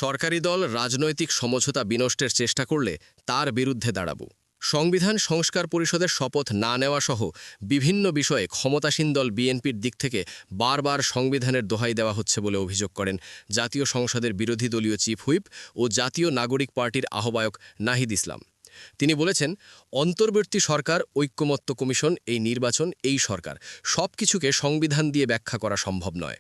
সরকারি দল রাজনৈতিক সমঝোতা বিনষ্টের চেষ্টা করলে তার বিরুদ্ধে দাঁড়াব। সংবিধান সংস্কার পরিষদের শপথ না নেওয়া সহ বিভিন্ন বিষয়ে ক্ষমতাসীন দল বিএনপির দিক থেকে বারবার সংবিধানের দোহাই দেওয়া হচ্ছে বলে অভিযোগ করেন জাতীয় সংসদের বিরোধী দলীয় চিফ হুইপ ও জাতীয় নাগরিক পার্টির আহ্বায়ক নাহিদ ইসলাম। তিনি বলেছেন, অন্তর্বর্তী সরকার, ঐক্যমত্য কমিশন, এই নির্বাচন, এই সরকার সবকিছুকে সংবিধান দিয়ে ব্যাখ্যা করা সম্ভব নয়।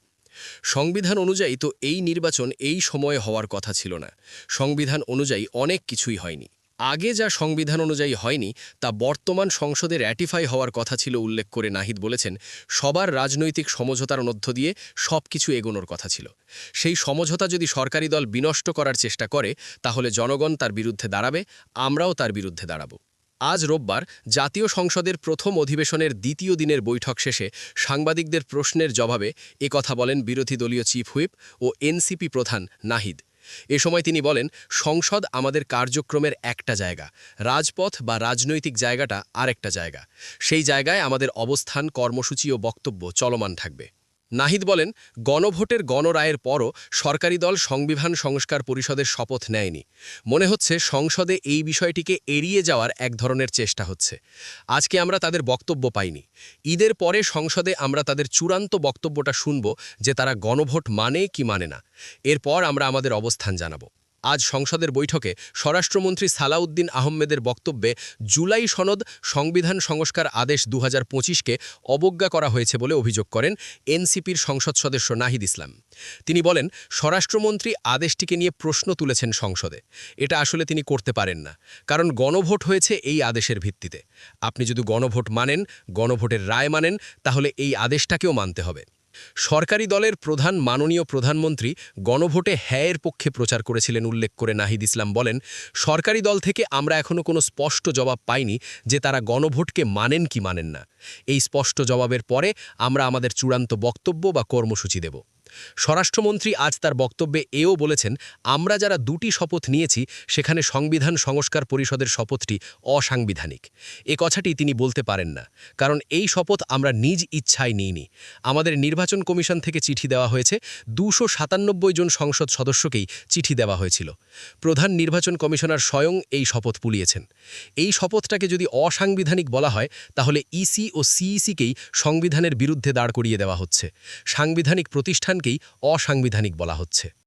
সংবিধান অনুযায়ী তো এই নির্বাচন এই সময়ে হওয়ার কথা ছিল না। সংবিধান অনুযায়ী অনেক কিছুই হয়নি। আগে যা সংবিধান অনুযায়ী হয়নি তা বর্তমান সংসদে র্যাটিফাই হওয়ার কথা ছিল উল্লেখ করে নাহিদ বলেছেন, সবার রাজনৈতিক সমঝোতার মধ্য দিয়ে সব কিছু এগোনোর কথা ছিল। সেই সমঝোতা যদি সরকারি দল বিনষ্ট করার চেষ্টা করে তাহলে জনগণ তার বিরুদ্ধে দাঁড়াবে, আমরাও তার বিরুদ্ধে দাঁড়াব। আজ রোববার জাতীয় সংসদের প্রথম অধিবেশনের দ্বিতীয় দিনের বৈঠক শেষে সাংবাদিকদের প্রশ্নের জবাবে কথা বলেন বিরোধী দলীয় চিফ হুইপ ও এনসিপি প্রধান নাহিদ। এ সময় তিনি বলেন, সংসদ আমাদের কার্যক্রমের একটা জায়গা, রাজপথ বা রাজনৈতিক জায়গাটা আরেকটা জায়গা। সেই জায়গায় আমাদের অবস্থান, কর্মসূচি ও বক্তব্য চলমান থাকবে। নাহিদ বলেন, গণভোটের গণরায়ের পরও সরকারি দল সংবিধান সংস্কার পরিষদের শপথ নেয়নি। মনে হচ্ছে সংসদে এই বিষয়টিকে এড়িয়ে যাওয়ার এক ধরনের চেষ্টা হচ্ছে। আজকে আমরা তাদের বক্তব্য পাইনি। ঈদের পরে সংসদে আমরা তাদের চূড়ান্ত বক্তব্যটা শুনব যে তারা গণভোট মানে কি মানে না। এরপর আমরা আমাদের অবস্থান জানাব। আজ সংসদের বৈঠকে স্বরাষ্ট্রমন্ত্রী সালাউদ্দিন আহমেদের বক্তব্যে জুলাই সনদ সংবিধান সংস্কার আদেশ ২০২৫কে অবজ্ঞা করা হয়েছে বলে অভিযোগ করেন এনসিপির সংসদ সদস্য নাহিদ ইসলাম। তিনি বলেন, স্বরাষ্ট্রমন্ত্রী আদেশটিকে নিয়ে প্রশ্ন তুলেছেন সংসদে। এটা আসলে তিনি করতে পারেন না, কারণ গণভোট হয়েছে এই আদেশের ভিত্তিতে। আপনি যদি গণভোট মানেন, গণভোটের রায় মানেন, তাহলে এই আদেশটাকেও মানতে হবে। সরকারি দলের প্রধান মাননীয় প্রধানমন্ত্রী গণভোটে হ্যাঁয়ের পক্ষে প্রচার করেছিলেন উল্লেখ করে নাহিদ ইসলাম বলেন, সরকারি দল থেকে আমরা এখনও কোনো স্পষ্ট জবাব পাইনি যে তারা গণভোটকে মানেন কি মানেন না। এই স্পষ্ট জবাবের পরে আমরা আমাদের চূড়ান্ত বক্তব্য বা কর্মসূচি দেব। স্বরাষ্ট্রমন্ত্রী আজ তার বক্তব্যে এও বলেছেন, আমরা যারা দুটি শপথ নিয়েছি সেখানে সংবিধান সংস্কার পরিষদের শপথটি অসাংবিধানিক। এ কথাটি তিনি বলতে পারেন না, কারণ এই শপথ আমরা নিজ ইচ্ছায় নিইনি। আমাদের নির্বাচন কমিশন থেকে চিঠি দেওয়া হয়েছে, ২৯৭ জন সংসদ সদস্যকেই চিঠি দেওয়া হয়েছিল। প্রধান নির্বাচন কমিশনার স্বয়ং এই শপথ পুলিয়েছেন। এই শপথটাকে যদি অসাংবিধানিক বলা হয় তাহলে ইসি ও সিইসিকেই সংবিধানের বিরুদ্ধে দাঁড় করিয়ে দেওয়া হচ্ছে। সাংবিধানিক প্রতিষ্ঠানকেই অসাংবিধানিক বলা হচ্ছে।